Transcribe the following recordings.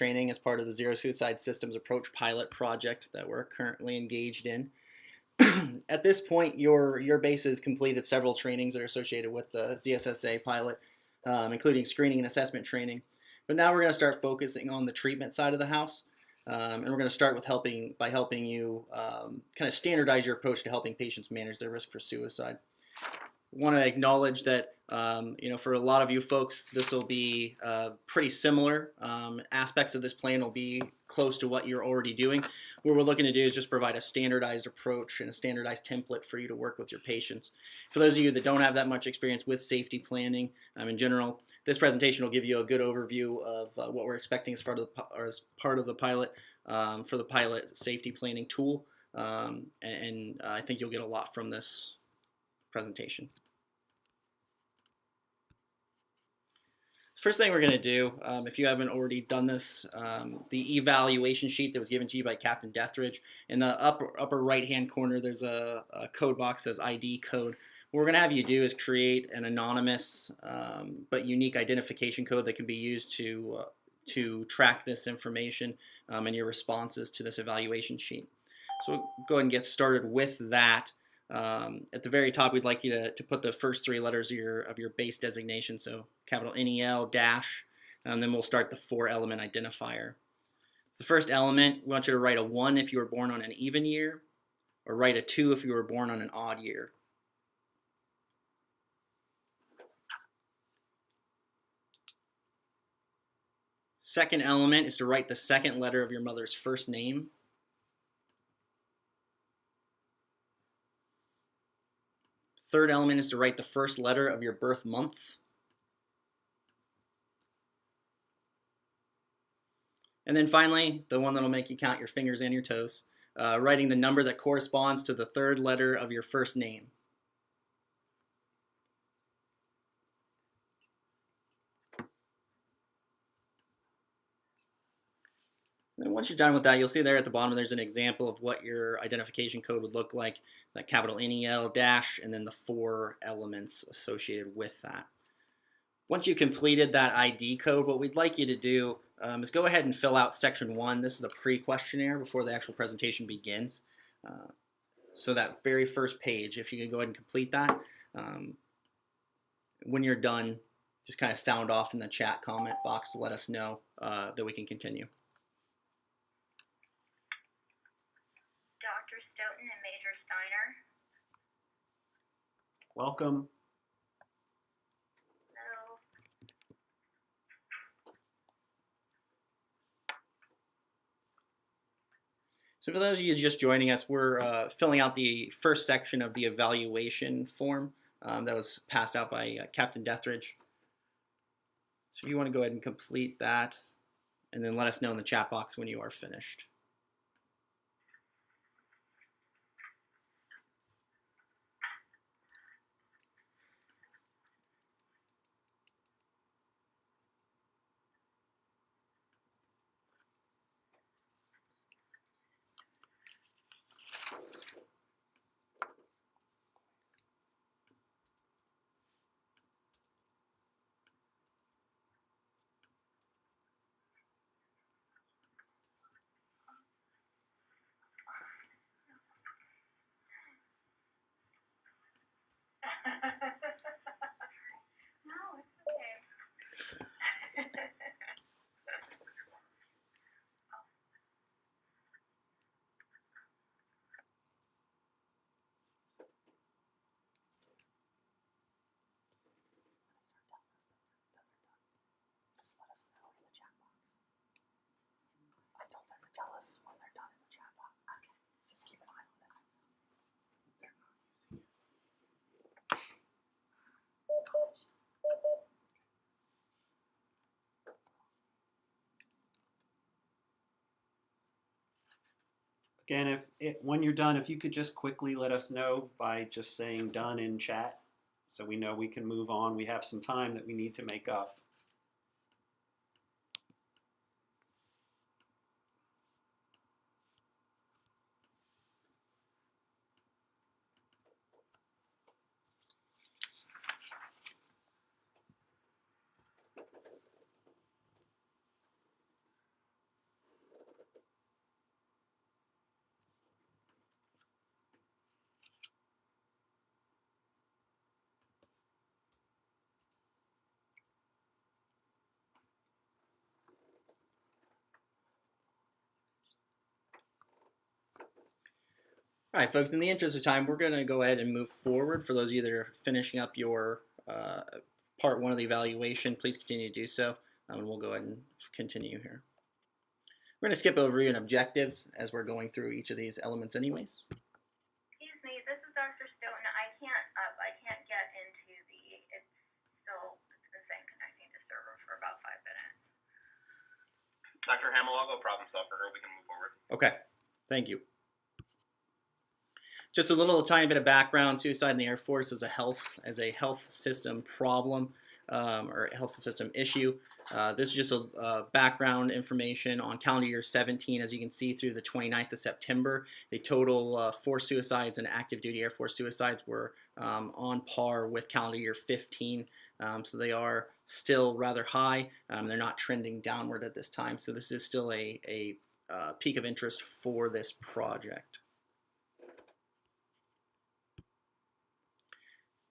training as part of the Zero Suicide Systems Approach Pilot Project that we're currently engaged in. At this point, your base has completed several trainings that are associated with the ZSSA pilot, including screening and assessment training. But now we're going to start focusing on the treatment side of the house. And we're going to start with helping you kind of standardize your approach to helping patients manage their risk for suicide. I want to acknowledge that for a lot of you folks, this will be pretty similar. Aspects of this plan will be close to what you're already doing. What we're looking to do is just provide a standardized approach and a standardized template for you to work with your patients. For those of you that don't have that much experience with safety planning in general, this presentation will give you a good overview of what we're expecting as part of the pilot for the pilot safety planning tool, and I think you'll get a lot from this presentation. First thing we're going to do, if you haven't already done this, the evaluation sheet that was given to you by Capt Deatherage, in the upper right hand corner there's a code box that says ID code. What we're going to have you do is create an anonymous but unique identification code that can be used to track this information and your responses to this evaluation sheet. So we'll go ahead and get started with that. At the very top, we'd like you to put the first three letters of your base designation, so capital NEL dash, and then we'll start the 4-element identifier. The first element, we want you to write a 1 if you were born on an even year, or write a 2 if you were born on an odd year. Second element is to write the second letter of your mother's first name. Third element is to write the first letter of your birth month. And then finally, the one that'll make you count your fingers and your toes, writing the number that corresponds to the third letter of your first name. And once you're done with that, you'll see there at the bottom there's an example of what your identification code would look like, that capital NEL dash, and then the 4 elements associated with that. Once you've completed that ID code, what we'd like you to do is go ahead and fill out section 1. This is a pre-questionnaire before the actual presentation begins. So that very first page, if you could go ahead and complete that. When you're done, just kind of sound off in the chat comment box to let us know that we can continue. Welcome. Hello. So for those of you just joining us, we're filling out the first section of the evaluation form that was passed out by Capt Deatherage. So if you want to go ahead and complete that, and then let us know in the chat box when you are finished. No, it's okay. Just let us know in the chat box. I told them to tell us when they're done in the chat box. Okay, just keep an eye on it. They're not using it. College. Again, when you're done, if you could just quickly let us know by just saying done in chat, so we know we can move on. We have some time that we need to make up. All right, folks, in the interest of time, we're going to go ahead and move forward. For those of you that are finishing up your part one of the evaluation, please continue to do so, and we'll go ahead and continue here. We're going to skip over even objectives as we're going through each of these elements anyways. Excuse me, this is Dr. Stoughton. I can't get into it's been saying connecting to server for about 5 minutes. Dr. Hamill, I'll go problem solve for her. We can move forward. Okay, thank you. Just a tiny bit of background. Suicide in the Air Force is a health system problem or a health system issue. This is just a background information on calendar year 17. As you can see, through the 29th of September, the total force suicides and active duty Air Force suicides were on par with calendar year 15. So they are still rather high. They're not trending downward at this time. So this is still a peak of interest for this project.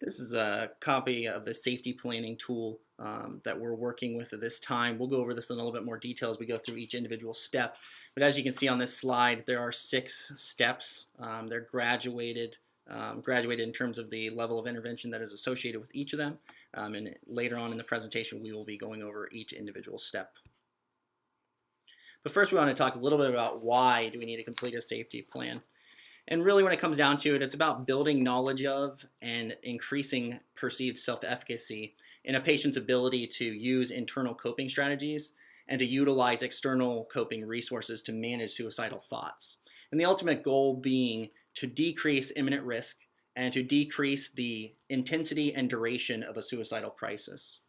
This is a copy of the safety planning tool that we're working with at this time. We'll go over this in a little bit more detail as we go through each individual step. But as you can see on this slide, there are 6 steps. They're graduated in terms of the level of intervention that is associated with each of them. And later on in the presentation, we will be going over each individual step. But first, we want to talk a little bit about why do we need to complete a safety plan. And really, when it comes down to it, it's about building knowledge of and increasing perceived self-efficacy in a patient's ability to use internal coping strategies and to utilize external coping resources to manage suicidal thoughts. And the ultimate goal being to decrease imminent risk and to decrease the intensity and duration of a suicidal crisis.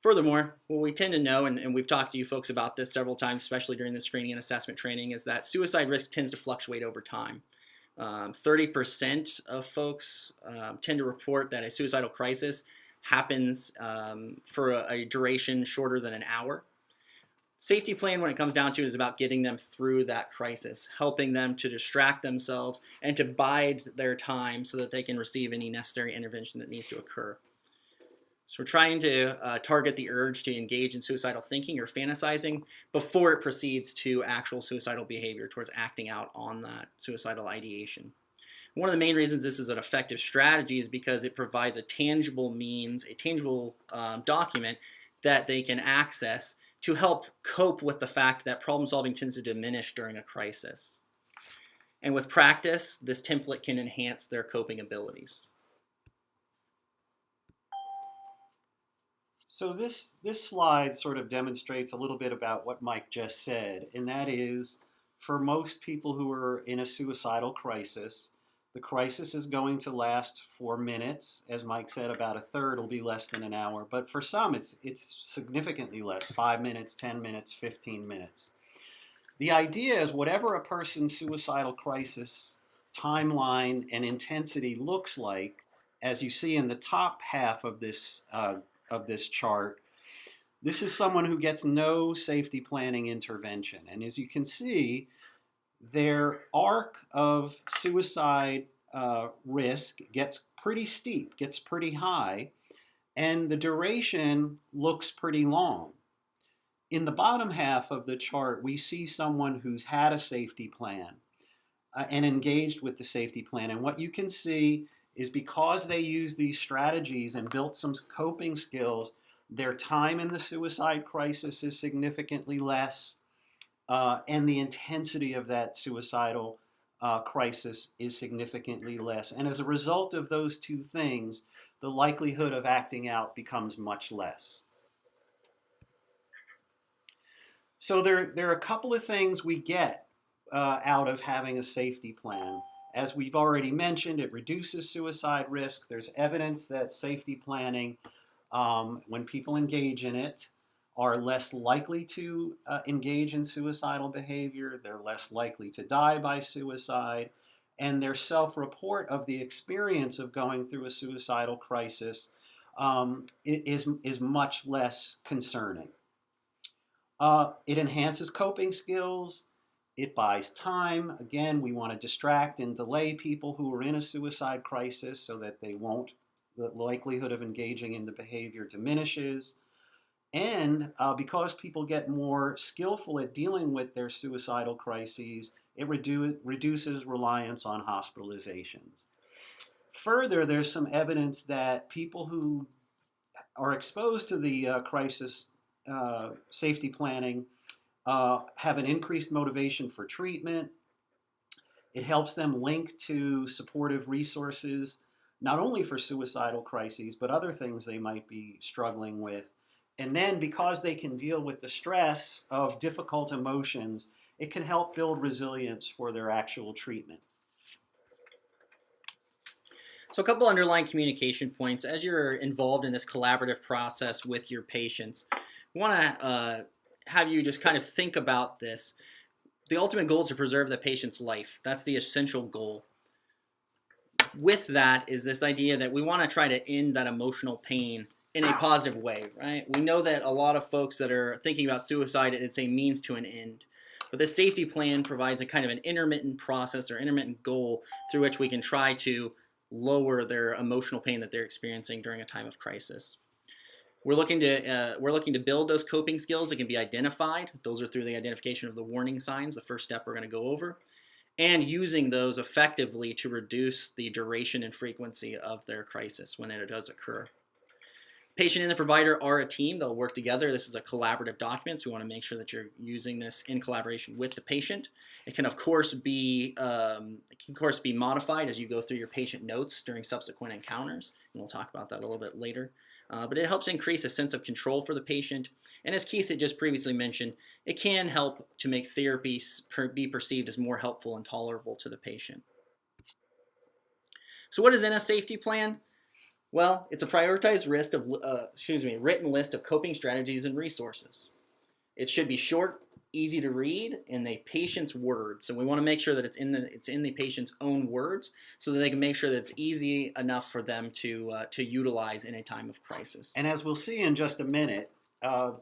Furthermore, what we tend to know, and we've talked to you folks about this several times, especially during the screening and assessment training, is that suicide risk tends to fluctuate over time. 30% of folks tend to report that a suicidal crisis happens for a duration shorter than an hour. Safety plan, when it comes down to it, is about getting them through that crisis, helping them to distract themselves and to bide their time so that they can receive any necessary intervention that needs to occur. So we're trying to target the urge to engage in suicidal thinking or fantasizing before it proceeds to actual suicidal behavior, towards acting out on that suicidal ideation. One of the main reasons this is an effective strategy is because it provides a tangible means, a tangible document that they can access to help cope with the fact that problem solving tends to diminish during a crisis. And with practice, this template can enhance their coping abilities. So this slide sort of demonstrates a little bit about what Mike just said, and that is, for most people who are in a suicidal crisis, the crisis is going to last 4 minutes. As Mike said, about a third will be less than an hour, but for some it's significantly less, 5 minutes, 10 minutes, 15 minutes. The idea is whatever a person's suicidal crisis timeline and intensity looks like, as you see in the top half of this chart, this is someone who gets no safety planning intervention. And as you can see, their arc of suicide risk gets pretty steep, gets pretty high, and the duration looks pretty long. In the bottom half of the chart, we see someone who's had a safety plan and engaged with the safety plan. And what you can see is, because they use these strategies and built some coping skills, their time in the suicide crisis is significantly less, and the intensity of that suicidal crisis is significantly less. And as a result of those two things, the likelihood of acting out becomes much less. So there are a couple of things we get out of having a safety plan. As we've already mentioned, it reduces suicide risk. There's evidence that safety planning, when people engage in it, are less likely to engage in suicidal behavior. They're less likely to die by suicide. And their self-report of the experience of going through a suicidal crisis is much less concerning. It enhances coping skills. It buys time. Again, we want to distract and delay people who are in a suicide crisis so that the likelihood of engaging in the behavior diminishes. And because people get more skillful at dealing with their suicidal crises, it reduces reliance on hospitalizations. Further, there's some evidence that people who are exposed to the crisis safety planning have an increased motivation for treatment. It helps them link to supportive resources, not only for suicidal crises, but other things they might be struggling with. And then because they can deal with the stress of difficult emotions, it can help build resilience for their actual treatment. So a couple underlying communication points. As you're involved in this collaborative process with your patients, I want to have you just kind of think about this. The ultimate goal is to preserve the patient's life. That's the essential goal. With that is this idea that we want to try to end that emotional pain in a positive way, right? We know that a lot of folks that are thinking about suicide, it's a means to an end. But the safety plan provides a kind of an intermittent process or intermittent goal through which we can try to lower their emotional pain that they're experiencing during a time of crisis. We're looking to build those coping skills that can be identified. Those are through the identification of the warning signs, the first step we're going to go over, and using those effectively to reduce the duration and frequency of their crisis when it does occur. Patient and the provider are a team. They'll work together. This is a collaborative document, so we want to make sure that you're using this in collaboration with the patient. It can, of course, be modified as you go through your patient notes during subsequent encounters, and we'll talk about that a little bit later. But it helps increase a sense of control for the patient. And as Keith had just previously mentioned, it can help to make therapy be perceived as more helpful and tolerable to the patient. So what is in a safety plan? Well, it's a prioritized written list of coping strategies and resources. It should be short, easy to read, in the patient's words. So we want to make sure that it's in the patient's own words, so that they can make sure that it's easy enough for them to utilize in a time of crisis. And as we'll see in just a minute,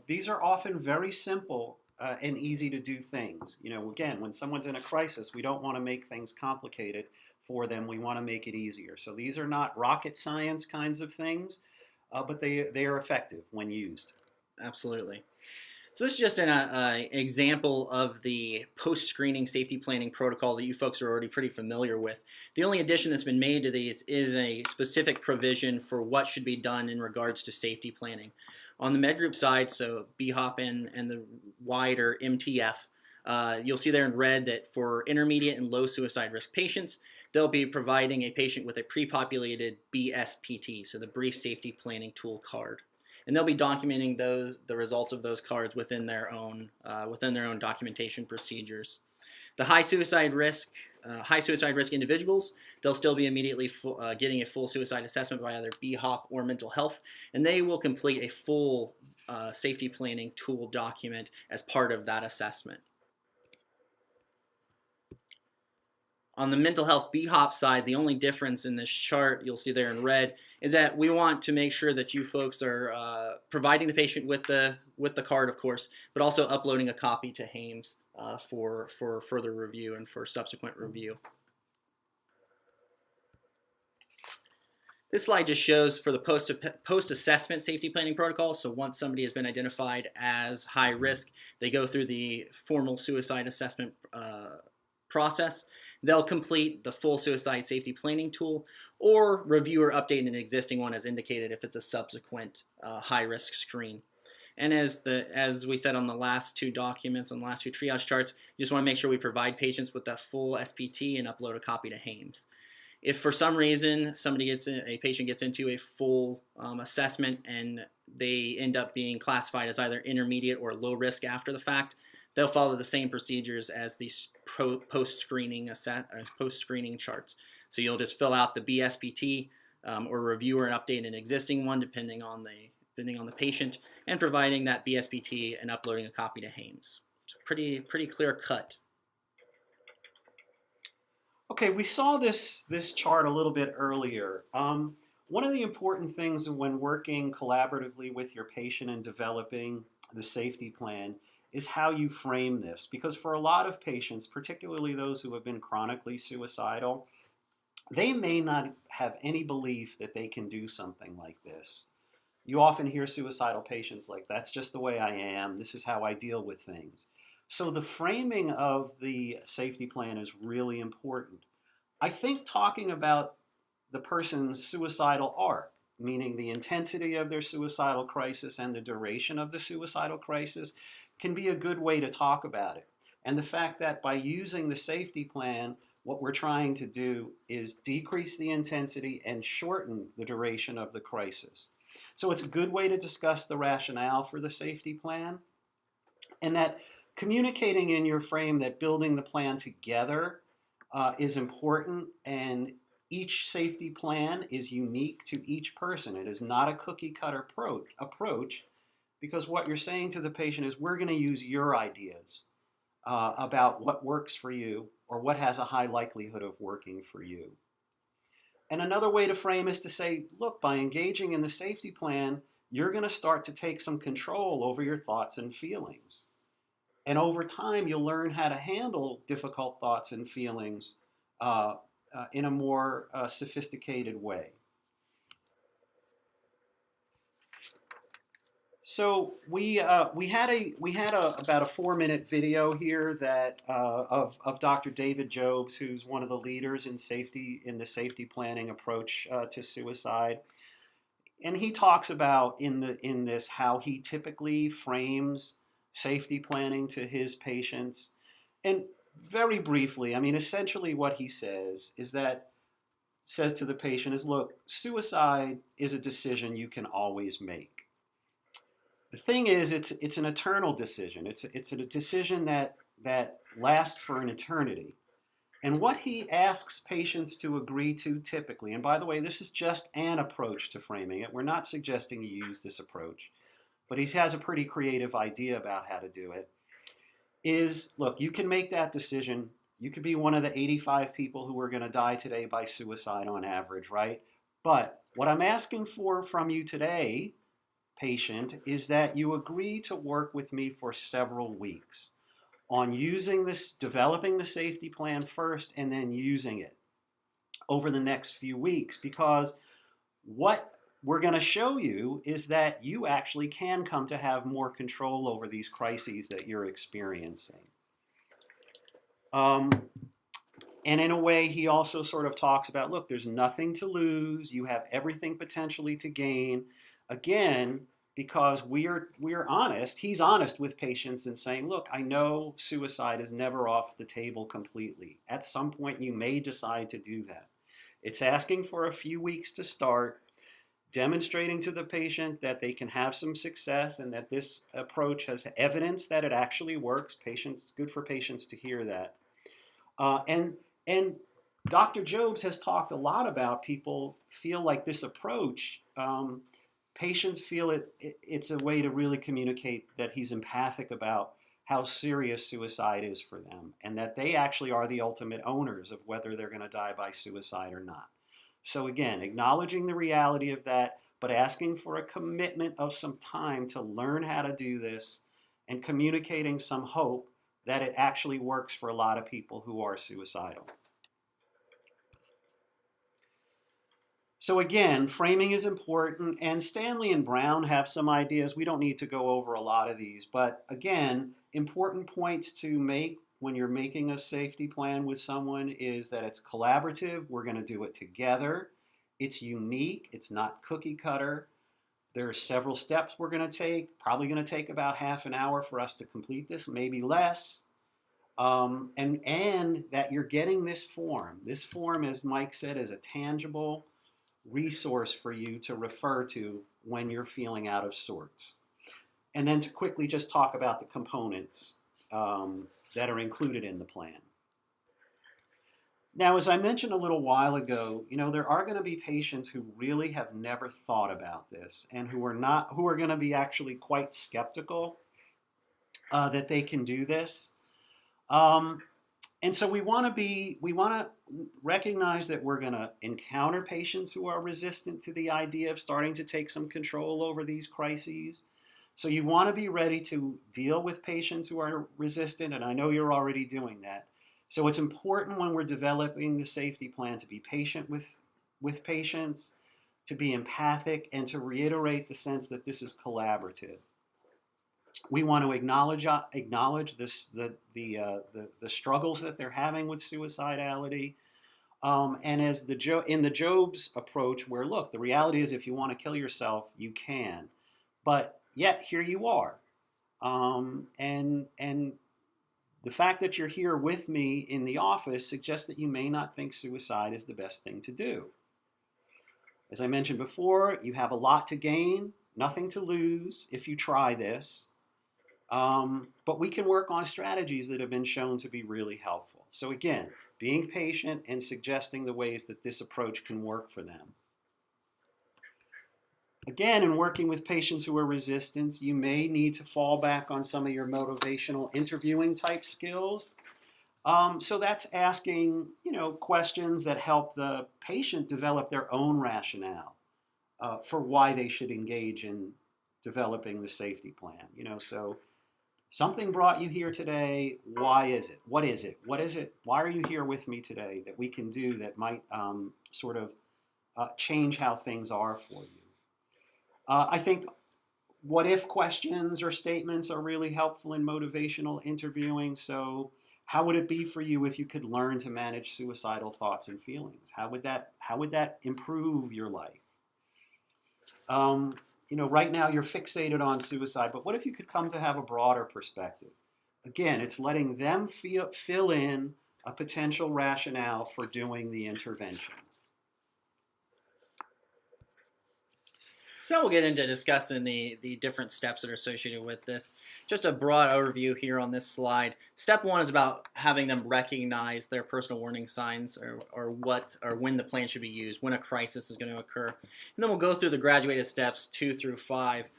these are often very simple and easy to do things. You know, again, when someone's in a crisis, we don't want to make things complicated for them. We want to make it easier. So these are not rocket science kinds of things, but they are effective when used. Absolutely. So this is just an example of the post-screening safety planning protocol that you folks are already pretty familiar with. The only addition that's been made to these is a specific provision for what should be done in regards to safety planning. On the med group side, so BHOP and the wider MTF, you'll see there in red that for intermediate and low suicide risk patients, they'll be providing a patient with a pre-populated BSPT, so the Brief Safety Planning Tool card. And they'll be documenting the results of those cards within their own documentation procedures. The high suicide risk individuals, they'll still be immediately getting a full suicide assessment by either BHOP or mental health, and they will complete a full safety planning tool document as part of that assessment. On the mental health BHOP side, the only difference in this chart, you'll see there in red, is that we want to make sure that you folks are providing the patient with the card, of course, but also uploading a copy to HAMES for further review and for subsequent review. This slide just shows for the post-assessment safety planning protocol. So once somebody has been identified as high risk, they go through the formal suicide assessment process. They'll complete the full suicide safety planning tool or review or update an existing one as indicated if it's a subsequent high-risk screen. And as we said on the last two documents, on the last two triage charts, you just want to make sure we provide patients with that full SPT and upload a copy to HAMES. If for some reason a patient gets into a full assessment and they end up being classified as either intermediate or low risk after the fact, they'll follow the same procedures as these post-screening charts. So you'll just fill out the BSPT or review or update an existing one depending on the patient, and providing that BSPT and uploading a copy to HAMES. It's pretty clear cut. Okay, we saw this chart a little bit earlier. One of the important things when working collaboratively with your patient and developing the safety plan is how you frame this. Because for a lot of patients, particularly those who have been chronically suicidal, they may not have any belief that they can do something like this. you often hear suicidal patients like, that's just the way I am. This is how I deal with things. So the framing of the safety plan is really important. I think talking about the person's suicidal arc, meaning the intensity of their suicidal crisis and the duration of the suicidal crisis, can be a good way to talk about it. And the fact that by using the safety plan, what we're trying to do is decrease the intensity and shorten the duration of the crisis. So it's a good way to discuss the rationale for the safety plan, and that communicating in your frame that building the plan together is important, and each safety plan is unique to each person. It is not a cookie cutter approach, because what you're saying to the patient is, we're going to use your ideas about what works for you or what has a high likelihood of working for you. And another way to frame is to say, look, by engaging in the safety plan, you're going to start to take some control over your thoughts and feelings. And over time, you'll learn how to handle difficult thoughts and feelings in a more sophisticated way. So we had about a 4-minute video here that of Dr. David Jobs, who's one of the leaders in the safety planning approach to suicide, and he talks about in this how he typically frames safety planning to his patients. And very briefly, I mean, essentially what he says to the patient is, look, suicide is a decision you can always make. The thing is, it's an eternal decision. It's a decision that lasts for an eternity. And what he asks patients to agree to typically, and by the way, this is just an approach to framing it. We're not suggesting you use this approach, but he has a pretty creative idea about how to do it, is, look, you can make that decision. You could be one of the 85 people who are going to die today by suicide on average, right? But what I'm asking for from you today, patient, is that you agree to work with me for several weeks on developing the safety plan first, and then using it over the next few weeks, because what we're going to show you is that you actually can come to have more control over these crises that you're experiencing. And in a way, he also sort of talks about, look, there's nothing to lose. You have everything potentially to gain. Again, because we're honest, he's honest with patients and saying, look, I know suicide is never off the table completely. At some point, you may decide to do that. It's asking for a few weeks to start, demonstrating to the patient that they can have some success and that this approach has evidence that it actually works. It's good for patients to hear that. And Dr. Jobs has talked a lot about people feel like this approach, patients feel it's a way to really communicate that he's empathic about how serious suicide is for them, and that they actually are the ultimate owners of whether they're going to die by suicide or not. So again, acknowledging the reality of that, but asking for a commitment of some time to learn how to do this, and communicating some hope that it actually works for a lot of people who are suicidal. So again, framing is important, and Stanley and Brown have some ideas. We don't need to go over a lot of these, but again, important points to make when you're making a safety plan with someone is that it's collaborative. We're going to do it together. It's unique. It's not cookie cutter. There are several steps we're going to take, probably going to take about half an hour for us to complete this, maybe less. And that you're getting this form. This form, as Mike said, is a tangible resource for you to refer to when you're feeling out of sorts. And then to quickly just talk about the components that are included in the plan. Now, as I mentioned a little while ago, there are going to be patients who really have never thought about this, and who are going to be actually quite skeptical that they can do this. And so we want to recognize that we're going to encounter patients who are resistant to the idea of starting to take some control over these crises. So you want to be ready to deal with patients who are resistant, and I know you're already doing that. So it's important when we're developing the safety plan to be patient with patients, to be empathic, and to reiterate the sense that this is collaborative. We want to acknowledge the struggles that they're having with suicidality. And as in the Job's approach, where look, the reality is if you want to kill yourself, you can. But yet here you are. And the fact that you're here with me in the office suggests that you may not think suicide is the best thing to do. As I mentioned before, you have a lot to gain, nothing to lose if you try this. But we can work on strategies that have been shown to be really helpful. So again, being patient and suggesting the ways that this approach can work for them. Again, in working with patients who are resistant, you may need to fall back on some of your motivational interviewing type skills. So that's asking, questions that help the patient develop their own rationale for why they should engage in developing the safety plan. So something brought you here today. Why is it? What is it? What is it? Why are you here with me today that we can do that might change how things are for you? I think what if questions or statements are really helpful in motivational interviewing. So how would it be for you if you could learn to manage suicidal thoughts and feelings? How would that improve your life? Right now you're fixated on suicide, but what if you could come to have a broader perspective? Again, it's letting them fill in a potential rationale for doing the intervention. So we'll get into discussing the different steps that are associated with this. Just a broad overview here on this slide. Step one is about having them recognize their personal warning signs or when the plan should be used, when a crisis is going to occur. And then we'll go through the graduated steps 2 through 5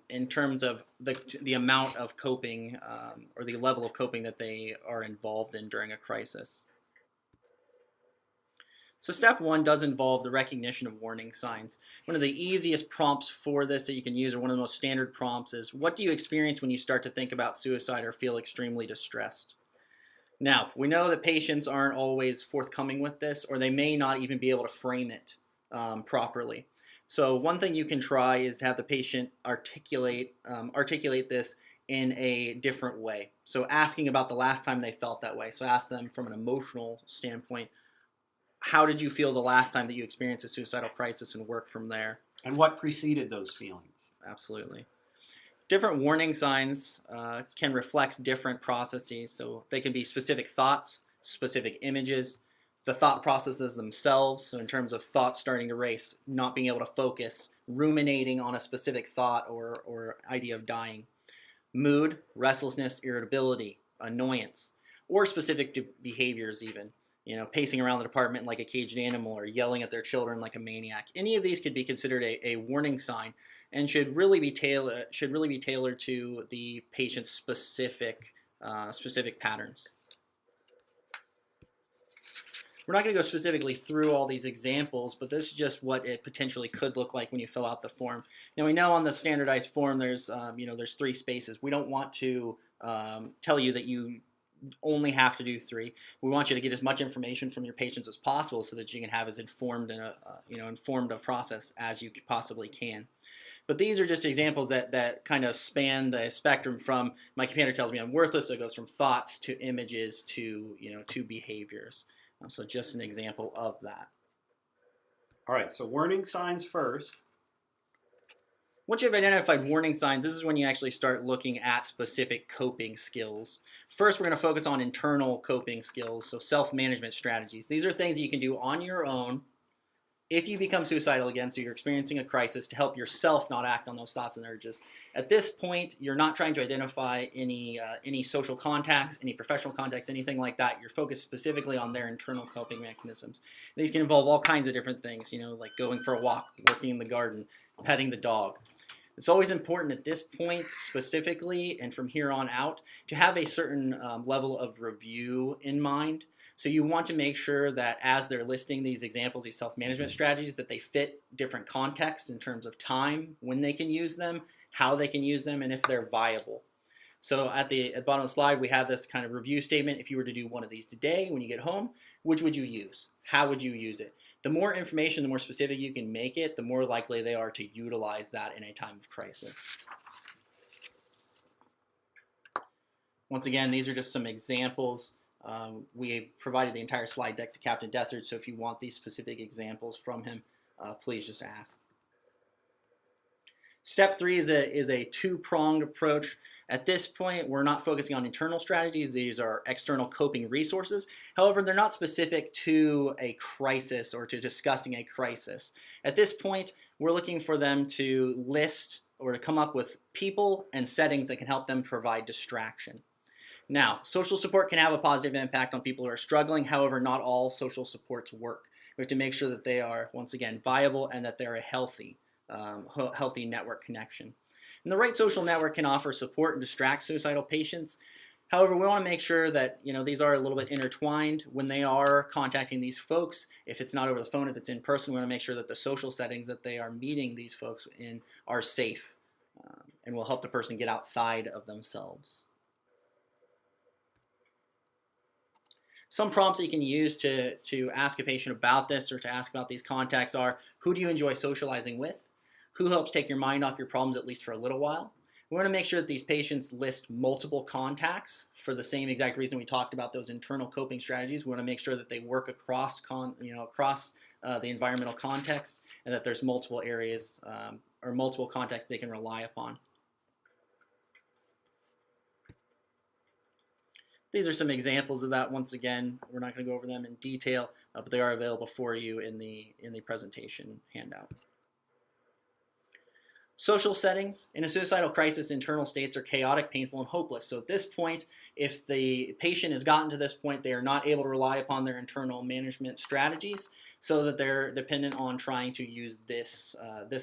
in terms of the amount of coping or the level of coping that they are involved in during a crisis. So step one does involve the recognition of warning signs. One of the easiest prompts for this that you can use, or one of the most standard prompts, is what do you experience when you start to think about suicide or feel extremely distressed? Now, we know that patients aren't always forthcoming with this, or they may not even be able to frame it properly. So one thing you can try is to have the patient articulate this in a different way. So asking about the last time they felt that way. So ask them from an emotional standpoint, how did you feel the last time that you experienced a suicidal crisis, and work from there? And what preceded those feelings? Absolutely. Different warning signs can reflect different processes. So they can be specific thoughts, specific images, the thought processes themselves. So in terms of thoughts starting to race, not being able to focus, ruminating on a specific thought or idea of dying. Mood, restlessness, irritability, annoyance, or specific behaviors even. Pacing around the apartment like a caged animal, or yelling at their children like a maniac. Any of these could be considered a warning sign, and should really be tailored to the patient's specific patterns. We're not going to go specifically through all these examples, but this is just what it potentially could look like when you fill out the form. Now we know on the standardized form there's 3 spaces. We don't want to tell you that you only have to do 3. We want you to get as much information from your patients as possible so that you can have as informed a process as you possibly can. But these are just examples that kind of span the spectrum from my computer tells me I'm worthless. So it goes from thoughts to images to behaviors. So just an example of that. All right, so warning signs first. Once you've identified warning signs, this is when you actually start looking at specific coping skills. First, we're going to focus on internal coping skills, so self-management strategies. These are things you can do on your own if you become suicidal again, so you're experiencing a crisis, to help yourself not act on those thoughts and urges. At this point, you're not trying to identify any social contacts, any professional contacts, anything like that. You're focused specifically on their internal coping mechanisms. These can involve all kinds of different things, like going for a walk, working in the garden, petting the dog. It's always important at this point specifically, and from here on out, to have a certain level of review in mind. So you want to make sure that as they're listing these examples, these self-management strategies, that they fit different contexts in terms of time, when they can use them, how they can use them, and if they're viable. So at the bottom of the slide, we have this kind of review statement. If you were to do one of these today when you get home, which would you use? How would you use it? The more information, the more specific you can make it, the more likely they are to utilize that in a time of crisis. Once again, these are just some examples. We provided the entire slide deck to Captain Deatherage, so if you want these specific examples from him, please just ask. Step 3 is a two-pronged approach. At this point, we're not focusing on internal strategies. These are external coping resources. However, they're not specific to a crisis or to discussing a crisis. At this point, we're looking for them to list or to come up with people and settings that can help them provide distraction. Now, social support can have a positive impact on people who are struggling. However, not all social supports work. We have to make sure that they are, once again, viable and that they're a healthy network connection. And the right social network can offer support and distract suicidal patients. However, we want to make sure that these are a little bit intertwined when they are contacting these folks. If it's not over the phone, if it's in person, we want to make sure that the social settings that they are meeting these folks in are safe and will help the person get outside of themselves. Some prompts that you can use to ask a patient about this or to ask about these contacts are, who do you enjoy socializing with? Who helps take your mind off your problems at least for a little while? We want to make sure that these patients list multiple contacts for the same exact reason we talked about those internal coping strategies. We want to make sure that they work across the environmental context and that there's multiple areas or multiple contexts they can rely upon. These are some examples of that. Once again, we're not going to go over them in detail, but they are available for you in the presentation handout. Social settings. In a suicidal crisis, internal states are chaotic, painful, and hopeless. So at this point, if the patient has gotten to this point, they are not able to rely upon their internal management strategies, so that they're dependent on trying to use this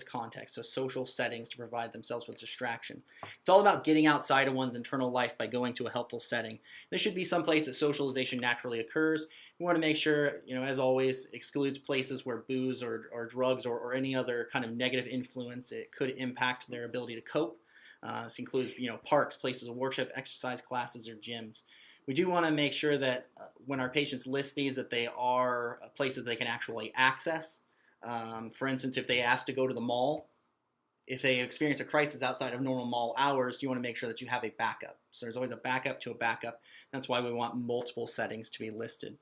context, so social settings, to provide themselves with distraction. It's all about getting outside of one's internal life by going to a helpful setting. This should be someplace that socialization naturally occurs. We want to make sure, as always, excludes places where booze or drugs or any other kind of negative influence it could impact their ability to cope. This includes, parks, places of worship, exercise classes, or gyms. We do want to make sure that when our patients list these, that they are places they can actually access. For instance, if they ask to go to the mall, if they experience a crisis outside of normal mall hours, you want to make sure that you have a backup. So there's always a backup to a backup. That's why we want multiple settings to be listed.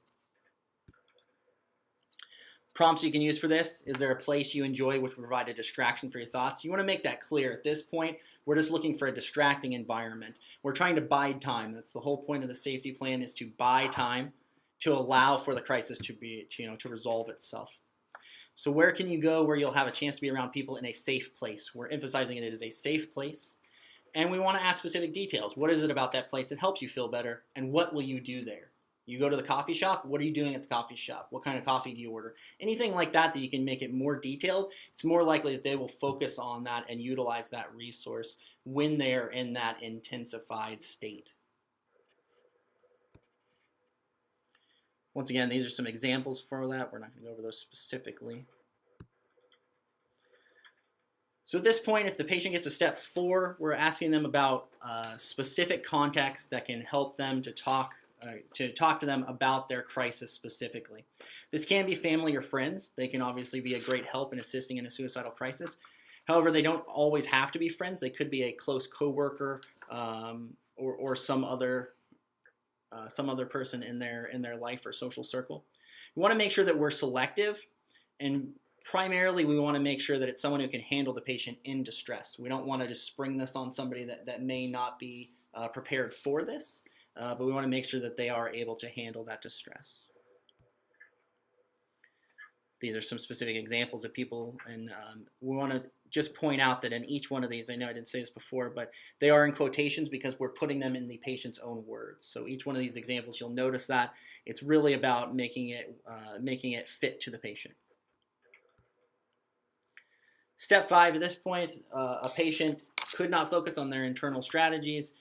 Prompts you can use for this: is there a place you enjoy which will provide a distraction for your thoughts? You want to make that clear. At this point, we're just looking for a distracting environment. We're trying to bide time. That's the whole point of the safety plan, is to buy time to allow for the crisis to resolve itself. So where can you go where you'll have a chance to be around people in a safe place? We're emphasizing it is a safe place. And we want to ask specific details. What is it about that place that helps you feel better? And what will you do there? You go to the coffee shop, what are you doing at the coffee shop? What kind of coffee do you order? Anything like that you can make it more detailed, it's more likely that they will focus on that and utilize that resource when they're in that intensified state. Once again, these are some examples for that. We're not going to go over those specifically. So at this point, if the patient gets to step 4, we're asking them about specific contacts that can help them to talk to them about their crisis specifically. This can be family or friends. They can obviously be a great help in assisting in a suicidal crisis. However, they don't always have to be friends. They could be a close coworker or some other person in their life or social circle. We want to make sure that we're selective, and primarily we want to make sure that it's someone who can handle the patient in distress. We don't want to just spring this on somebody that may not be prepared for this. But we want to make sure that they are able to handle that distress. These are some specific examples of people, and we want to just point out that in each one of these, I know I didn't say this before, but they are in quotations because we're putting them in the patient's own words. So each one of these examples, you'll notice that it's really about making it fit to the patient. Step 5, at this point, a patient could not focus on their internal strategies,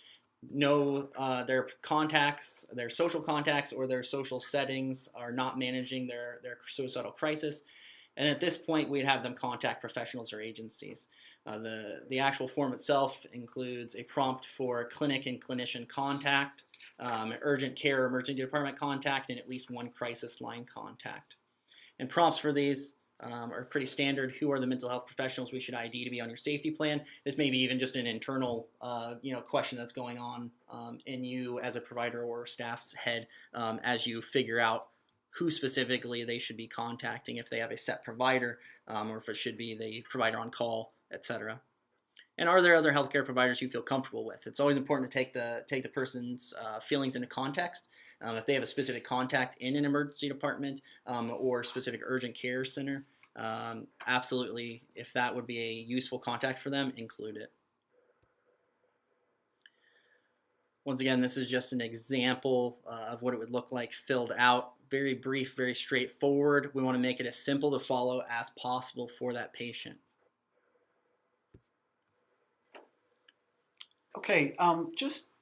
know their contacts, their social contacts, or their social settings are not managing their suicidal crisis. And at this point, we'd have them contact professionals or agencies. The actual form itself includes a prompt for clinic and clinician contact, urgent care or emergency department contact, and at least one crisis line contact. And prompts for these are pretty standard. Who are the mental health professionals we should ID to be on your safety plan? This may be even just an internal question that's going on in you as a provider or staff's head as you figure out who specifically they should be contacting, if they have a set provider or if it should be the provider on call, etc. And are there other healthcare providers you feel comfortable with? It's always important to take the person's feelings into context. If they have a specific contact in an emergency department or specific urgent care center, absolutely, if that would be a useful contact for them, include it. Once again, this is just an example of what it would look like filled out. Very brief, very straightforward. We want to make it as simple to follow as possible for that patient. Okay, just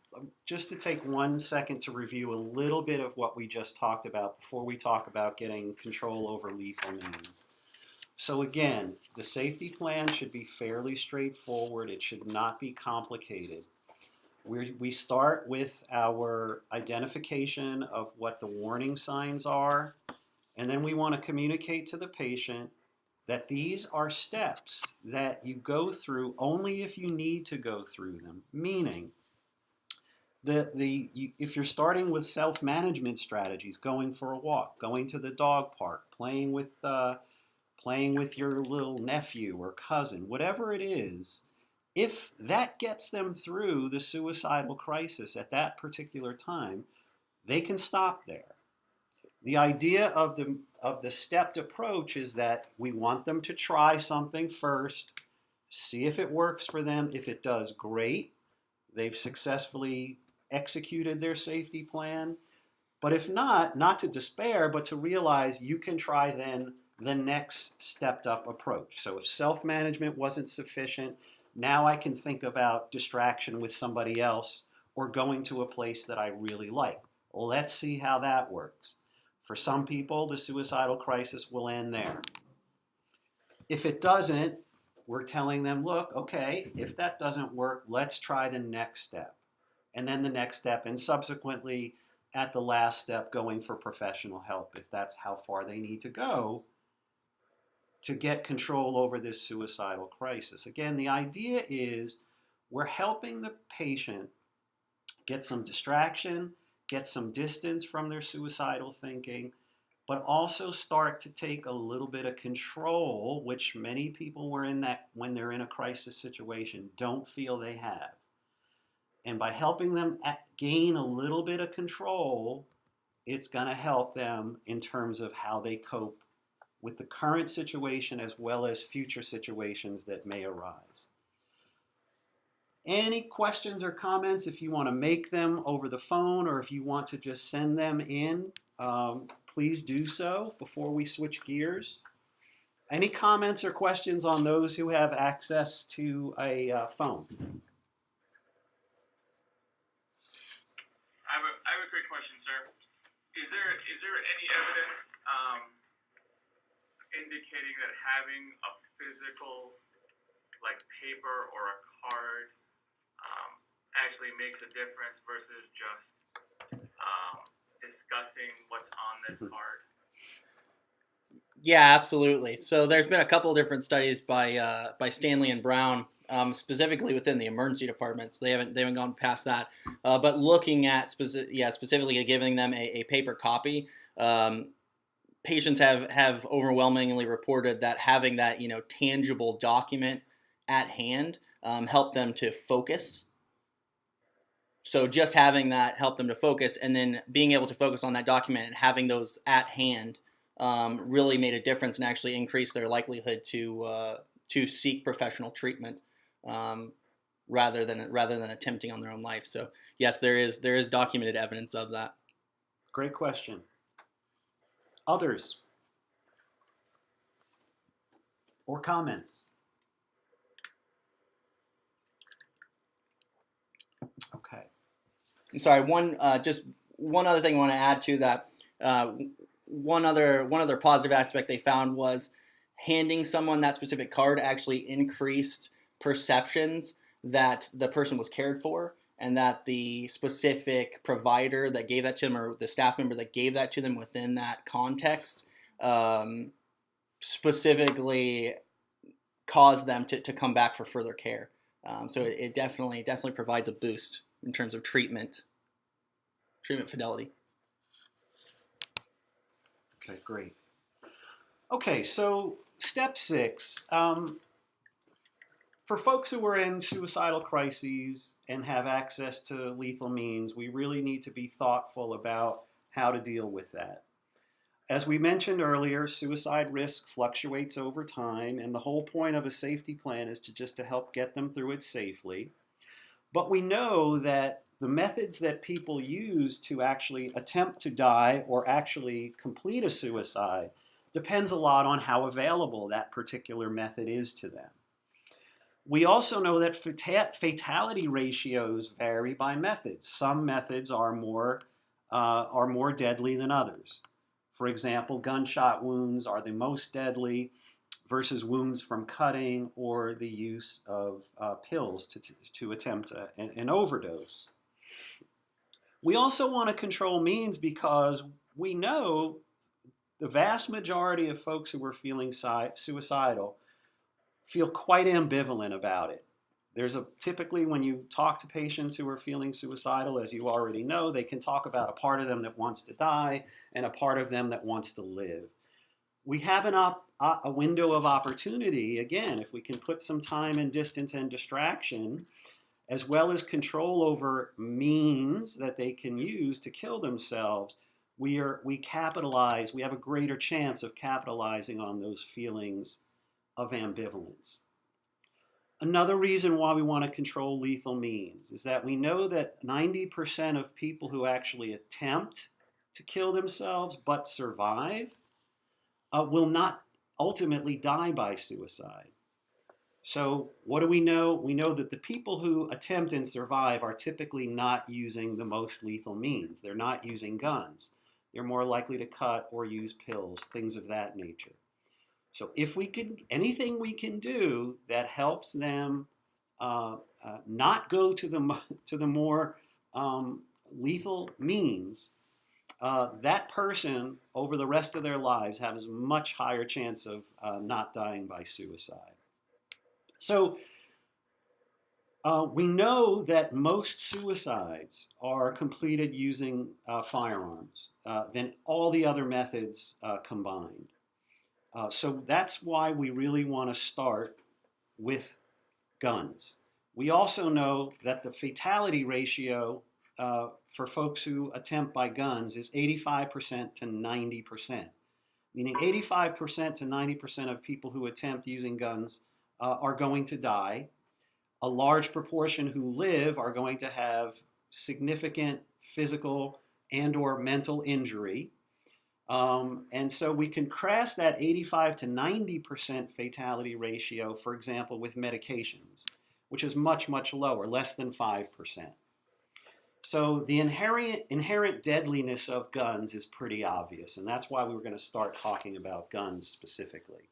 to take 1 second to review a little bit of what we just talked about before we talk about getting control over lethal means. So again, the safety plan should be fairly straightforward. It should not be complicated. We start with our identification of what the warning signs are, and then we want to communicate to the patient that these are steps that you go through only if you need to go through them. Meaning, if you're starting with self-management strategies, going for a walk, going to the dog park, playing with your little nephew or cousin, whatever it is, if that gets them through the suicidal crisis at that particular time, they can stop there. The idea of the stepped approach is that we want them to try something first, see if it works for them. If it does, great. They've successfully executed their safety plan. But if not to despair, but to realize you can try then the next stepped up approach. So if self-management wasn't sufficient, now I can think about distraction with somebody else or going to a place that I really like. Let's see how that works. For some people, the suicidal crisis will end there. If it doesn't, we're telling them, look, okay, if that doesn't work, let's try the next step. And then the next step, and subsequently at the last step, going for professional help if that's how far they need to go to get control over this suicidal crisis. Again, the idea is we're helping the patient get some distraction, get some distance from their suicidal thinking, but also start to take a little bit of control, which many people when they're in a crisis situation don't feel they have. And by helping them gain a little bit of control, it's going to help them in terms of how they cope with the current situation as well as future situations that may arise. Any questions or comments, if you want to make them over the phone or if you want to just send them in, please do so before we switch gears. Any comments or questions on those who have access to a phone? I have a quick question, sir. Is there any evidence indicating that having a physical, like paper or a card, actually makes a difference versus just discussing what's on this card? Yeah, absolutely. So there's been a couple of different studies by Stanley and Brown, specifically within the emergency departments. They haven't gone past that, but looking at specifically giving them a paper copy. Patients have overwhelmingly reported that having that tangible document at hand helped them to focus. So just having that helped them to focus, and then being able to focus on that document and having those at hand really made a difference and actually increased their likelihood to seek professional treatment rather than attempting on their own life. So yes, there is documented evidence of that. Great question. Others or comments? Okay. I'm sorry. Just one other thing I want to add to that. One other positive aspect they found was handing someone that specific card actually increased perceptions that the person was cared for and that the specific provider that gave that to them or the staff member that gave that to them within that context specifically cause them to come back for further care. So it definitely provides a boost in terms of treatment fidelity. Okay, great. Okay, so step 6. For folks who are in suicidal crises and have access to lethal means, we really need to be thoughtful about how to deal with that. As we mentioned earlier, suicide risk fluctuates over time, and the whole point of a safety plan is to help get them through it safely. But we know that the methods that people use to actually attempt to die or actually complete a suicide depends a lot on how available that particular method is to them. We also know that fatality ratios vary by methods. Some methods are more deadly than others. For example, gunshot wounds are the most deadly versus wounds from cutting or the use of pills to attempt an overdose. We also want to control means because we know the vast majority of folks who are feeling suicidal feel quite ambivalent about it. Typically when you talk to patients who are feeling suicidal, as you already know, they can talk about a part of them that wants to die and a part of them that wants to live. We have a window of opportunity, again, if we can put some time and distance and distraction, as well as control over means that they can use to kill themselves, we have a greater chance of capitalizing on those feelings of ambivalence. Another reason why we want to control lethal means is that we know that 90% of people who actually attempt to kill themselves but survive will not ultimately die by suicide. So what do we know? We know that the people who attempt and survive are typically not using the most lethal means. They're not using guns. They're more likely to cut or use pills, things of that nature. So if anything we can do that helps them not go to the more lethal means, that person over the rest of their lives has a much higher chance of not dying by suicide. So we know that most suicides are completed using firearms than all the other methods combined. So that's why we really want to start with guns. We also know that the fatality ratio for folks who attempt by guns is 85% to 90%, meaning 85% to 90% of people who attempt using guns are going to die. A large proportion who live are going to have significant physical and or mental injury. And so we can contrast that 85 to 90% fatality ratio, for example, with medications, which is much, much lower, less than 5%. So the inherent deadliness of guns is pretty obvious, and that's why we were going to start talking about guns specifically.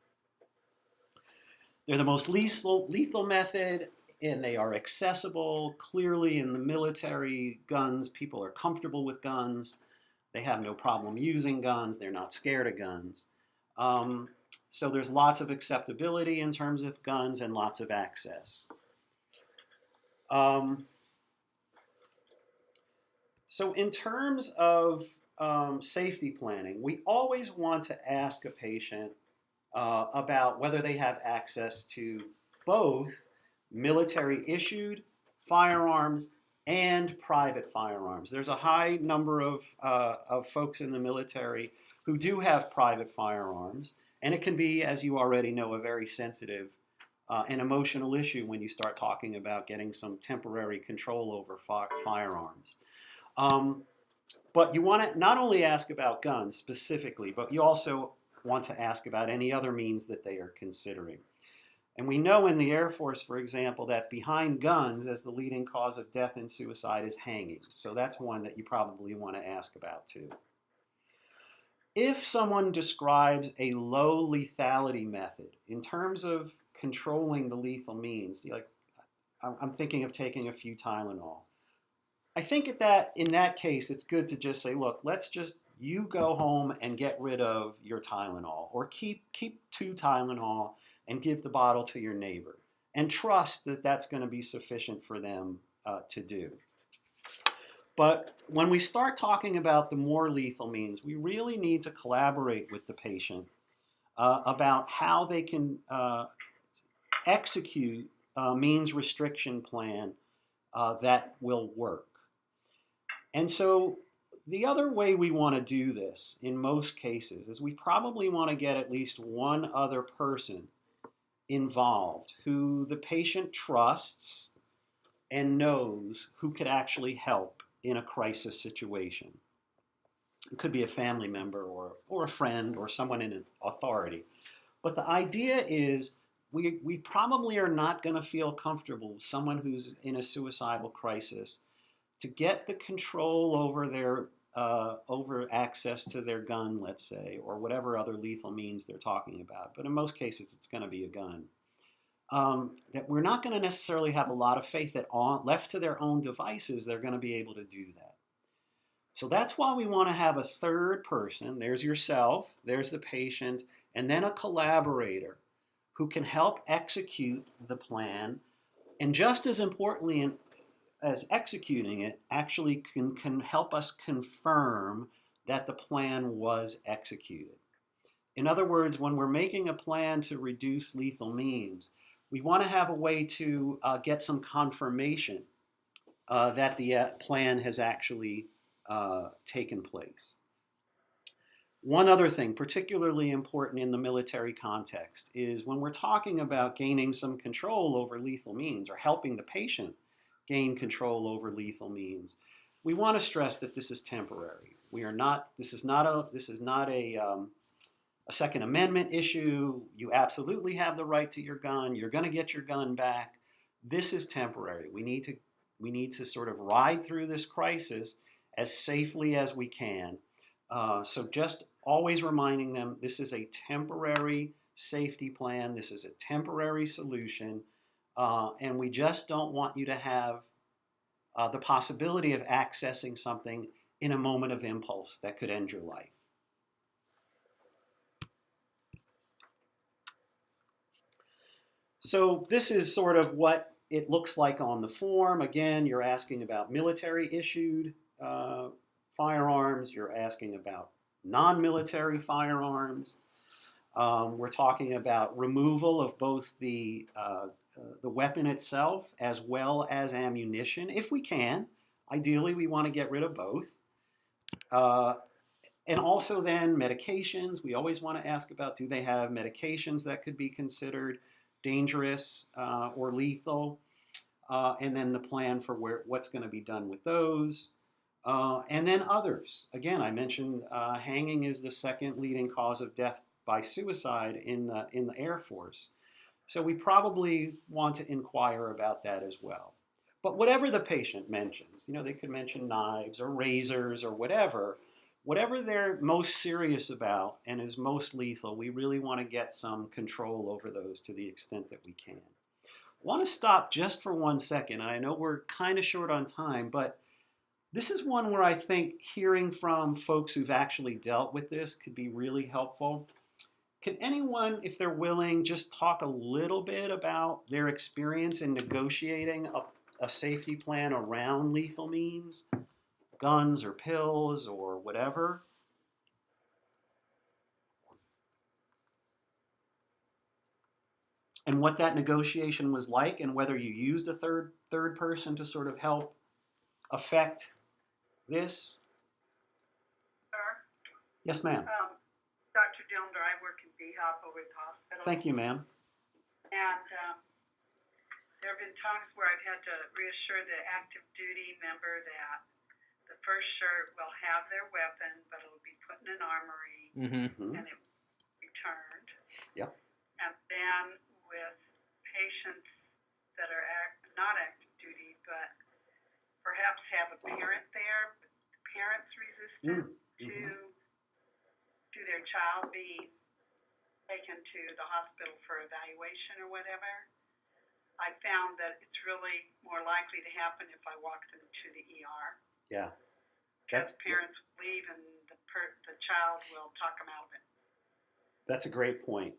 They're the most lethal method, and they are accessible. Clearly in the military, people are comfortable with guns. They have no problem using guns. They're not scared of guns. So there's lots of acceptability in terms of guns and lots of access. So in terms of safety planning, we always want to ask a patient about whether they have access to both military-issued firearms and private firearms. There's a high number of folks in the military who do have private firearms, and it can be, as you already know, a very sensitive and emotional issue when you start talking about getting some temporary control over firearms. But you want to not only ask about guns specifically, but you also want to ask about any other means that they are considering. And we know in the Air Force, for example, that behind guns as the leading cause of death and suicide is hanging. So that's one that you probably want to ask about too. If someone describes a low lethality method in terms of controlling the lethal means, like I'm thinking of taking a few Tylenol, I think in that case it's good to just say, look, let's just you go home and get rid of your Tylenol, or keep 2 Tylenol and give the bottle to your neighbor, and trust that that's going to be sufficient for them to do. But when we start talking about the more lethal means, we really need to collaborate with the patient about how they can execute a means restriction plan that will work. And so the other way we want to do this in most cases is we probably want to get at least one other person involved who the patient trusts and knows who could actually help in a crisis situation. It could be a family member or a friend or someone in authority. But the idea is we probably are not going to feel comfortable with someone who's in a suicidal crisis to get the control over their over access to their gun, let's say, or whatever other lethal means they're talking about. But in most cases, it's going to be a gun. That we're not going to necessarily have a lot of faith that left to their own devices, they're going to be able to do that. So that's why we want to have a third person. There's yourself, there's the patient, and then a collaborator who can help execute the plan, and just as importantly as executing it, actually can help us confirm that the plan was executed. In other words, when we're making a plan to reduce lethal means, we want to have a way to get some confirmation that the plan has actually taken place. One other thing, particularly important in the military context, is when we're talking about gaining some control over lethal means or helping the patient gain control over lethal means, we want to stress that this is temporary. We are not. This is not a Second Amendment issue. You absolutely have the right to your gun. You're going to get your gun back. This is temporary. We need to sort of ride through this crisis as safely as we can. So just always reminding them this is a temporary safety plan. This is a temporary solution. And we just don't want you to have the possibility of accessing something in a moment of impulse that could end your life. So this is sort of what it looks like on the form. Again, you're asking about military issued firearms. You're asking about non-military firearms. We're talking about removal of both the weapon itself as well as ammunition, if we can. Ideally, we want to get rid of both. And also then medications. We always want to ask about, do they have medications that could be considered dangerous or lethal? And then the plan for what's going to be done with those. And then others. Again, I mentioned hanging is the second leading cause of death by suicide in the Air Force. So we probably want to inquire about that as well. But whatever the patient mentions, they could mention knives or razors or whatever they're most serious about and is most lethal, we really want to get some control over those to the extent that we can. I want to stop just for 1 second, and I know we're kind of short on time, but this is one where I think hearing from folks who've actually dealt with this could be really helpful. Can anyone, if they're willing, just talk a little bit about their experience in negotiating a safety plan around lethal means, guns or pills or whatever? And what that negotiation was like, and whether you used a third person to sort of help affect this? Sir? Yes, ma'am. Dr. Dillner, I work in BHOP over at the hospital. Thank you, ma'am. And there have been times where I've had to reassure the active duty member that the first shirt will have their weapon, but it'll be put in an armory and it will be returned. Yep. And then with patients that are not active duty, but perhaps have a parent there, but the parent's resistant to their child being taken to the hospital for evaluation or whatever, I found that it's really more likely to happen if I walk them to the ER. Yeah. Because parents leave and the the child will talk them out of it. That's a great point.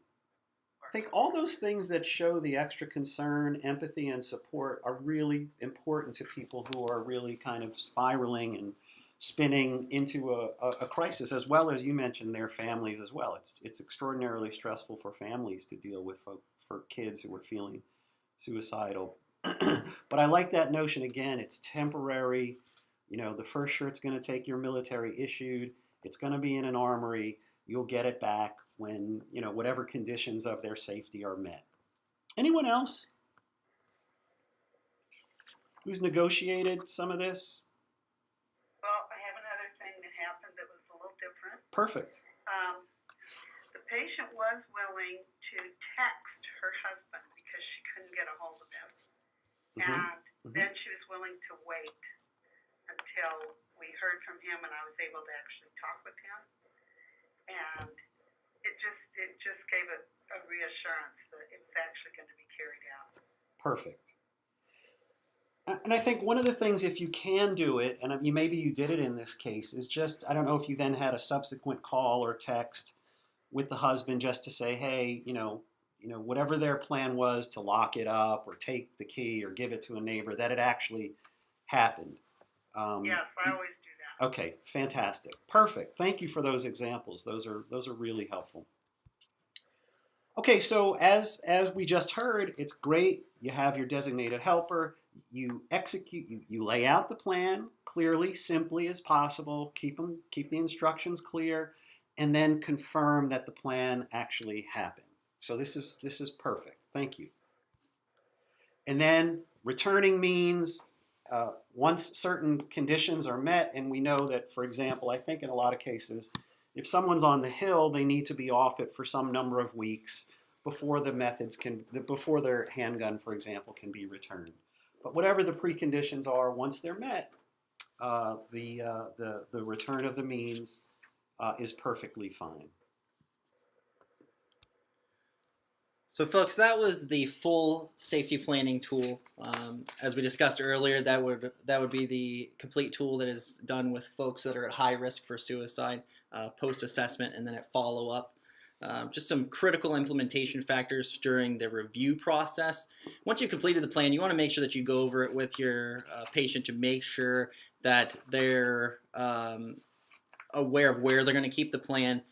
I think all those things that show the extra concern, empathy, and support are really important to people who are really kind of spiraling and spinning into a crisis, as well as you mentioned their families as well. It's extraordinarily stressful for families to deal with for kids who are feeling suicidal. But I like that notion again. It's temporary. You know, the first shirt's going to take your military issued. It's going to be in an armory. You'll get it back when, you know, whatever conditions of their safety are met. Anyone else who's negotiated some of this? Well, I have another thing that happened that was a little different. Perfect. The patient was willing to text her husband because she couldn't get a hold of him. And then she was willing to wait until we heard from him and I was able to actually talk with him. And it just gave a reassurance that it was actually going to be carried out. Perfect. And I think one of the things, if you can do it, and maybe you did it in this case, is just, I don't know if you then had a subsequent call or text with the husband just to say, hey, you know, whatever their plan was to lock it up or take the key or give it to a neighbor, that it actually happened. Yes, I always do that. Okay, fantastic. Perfect. Thank you for those examples. Those are really helpful. Okay, so as we just heard, it's great. You have your designated helper. You execute, you lay out the plan clearly, simply as possible. Keep the instructions clear, and then confirm that the plan actually happened. So this is perfect. Thank you. And then returning means once certain conditions are met, and we know that, for example, I think in a lot of cases, if someone's on the Hill, they need to be off it for some number of weeks before before their handgun, for example, can be returned. But whatever the preconditions are, once they're met, the return of the means is perfectly fine. So folks, that was the full safety planning tool. As we discussed earlier, that would be the complete tool that is done with folks that are at high risk for suicide, post-assessment, and then at follow-up. Just some critical implementation factors during the review process. Once you've completed the plan, you want to make sure that you go over it with your patient to make sure that they're aware of where they're going to keep the plan.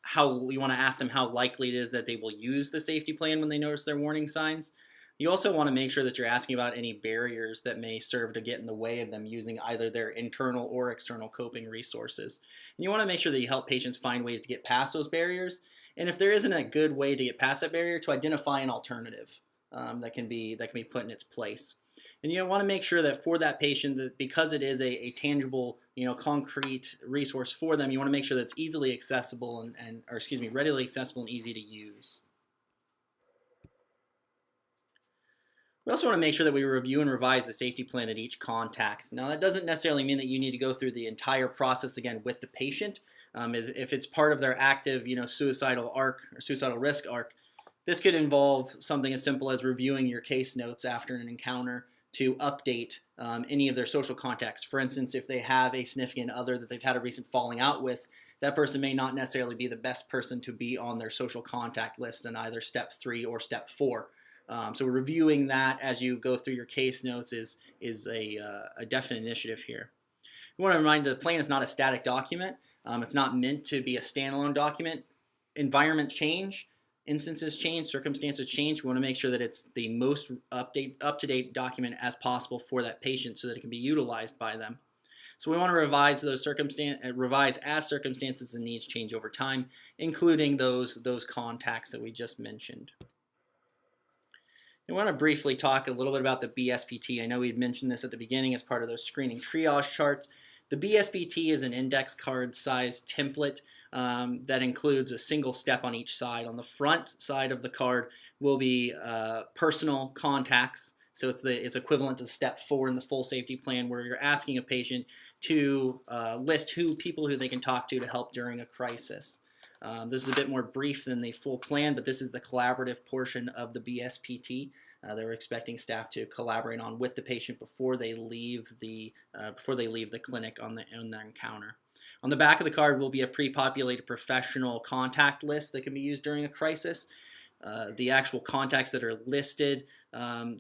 How you want to ask them how likely it is that they will use the safety plan when they notice their warning signs. You also want to make sure that you're asking about any barriers that may serve to get in the way of them using either their internal or external coping resources. And you want to make sure that you help patients find ways to get past those barriers. And if there isn't a good way to get past that barrier, to identify an alternative that can be put in its place. And you want to make sure that for that patient, that because it is a tangible, concrete resource for them, you want to make sure that it's easily accessible readily accessible and easy to use. We also want to make sure that we review and revise the safety plan at each contact. Now, that doesn't necessarily mean that you need to go through the entire process again with the patient. If it's part of their active, suicidal arc or suicidal risk arc, this could involve something as simple as reviewing your case notes after an encounter to update any of their social contacts. For instance, if they have a significant other that they've had a recent falling out with, that person may not necessarily be the best person to be on their social contact list in either step 3 or step 4. So reviewing that as you go through your case notes is a definite initiative here. We want to remind that the plan is not a static document. It's not meant to be a standalone document. Environment change, instances change, circumstances change. We want to make sure that it's the most up-to-date document as possible for that patient so that it can be utilized by them. So we want to revise as circumstances and needs change over time, including those contacts that we just mentioned. I want to briefly talk a little bit about the BSPT. I know we'd mentioned this at the beginning as part of those screening triage charts. The BSPT is an index card size template that includes a single step on each side. On the front side of the card will be personal contacts. So it's equivalent to step 4 in the full safety plan, where you're asking a patient to list people who they can talk to help during a crisis. This is a bit more brief than the full plan, but this is the collaborative portion of the BSPT. They're expecting staff to collaborate with the patient before they leave the clinic on their encounter. On the back of the card will be a pre-populated professional contact list that can be used during a crisis. The actual contacts that are listed,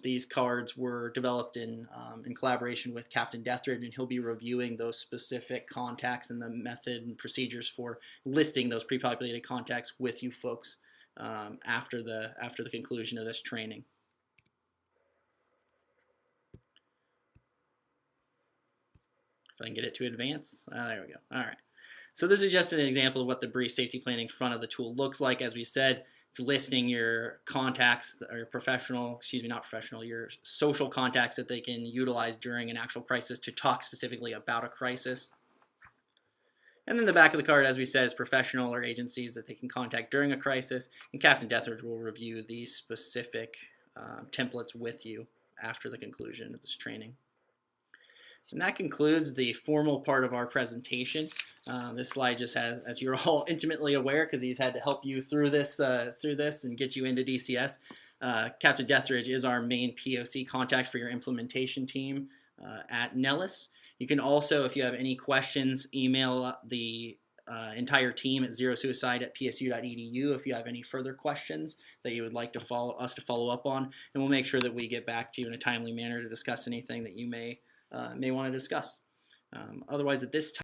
these cards were developed in collaboration with Capt Deatherage, and he'll be reviewing those specific contacts and the method and procedures for listing those pre-populated contacts with you folks after the conclusion of this training. If I can get it to advance, there we go. All right. So this is just an example of what the brief safety planning front of the tool looks like. As we said, it's listing your contacts, or your social contacts that they can utilize during an actual crisis to talk specifically about a crisis. And then the back of the card, as we said, is professional or agencies that they can contact during a crisis. And Capt Deatherage will review these specific templates with you after the conclusion of this training. And that concludes the formal part of our presentation. This slide just has, as you're all intimately aware, because he's had to help you through this and get you into DCS. Capt Deatherage is our main POC contact for your implementation team at Nellis. You can also, if you have any questions, email the entire team at zerosuicide@psu.edu if you have any further questions that you would like to follow up on, and we'll make sure that we get back to you in a timely manner to discuss anything that you may want to discuss. Otherwise, at this time,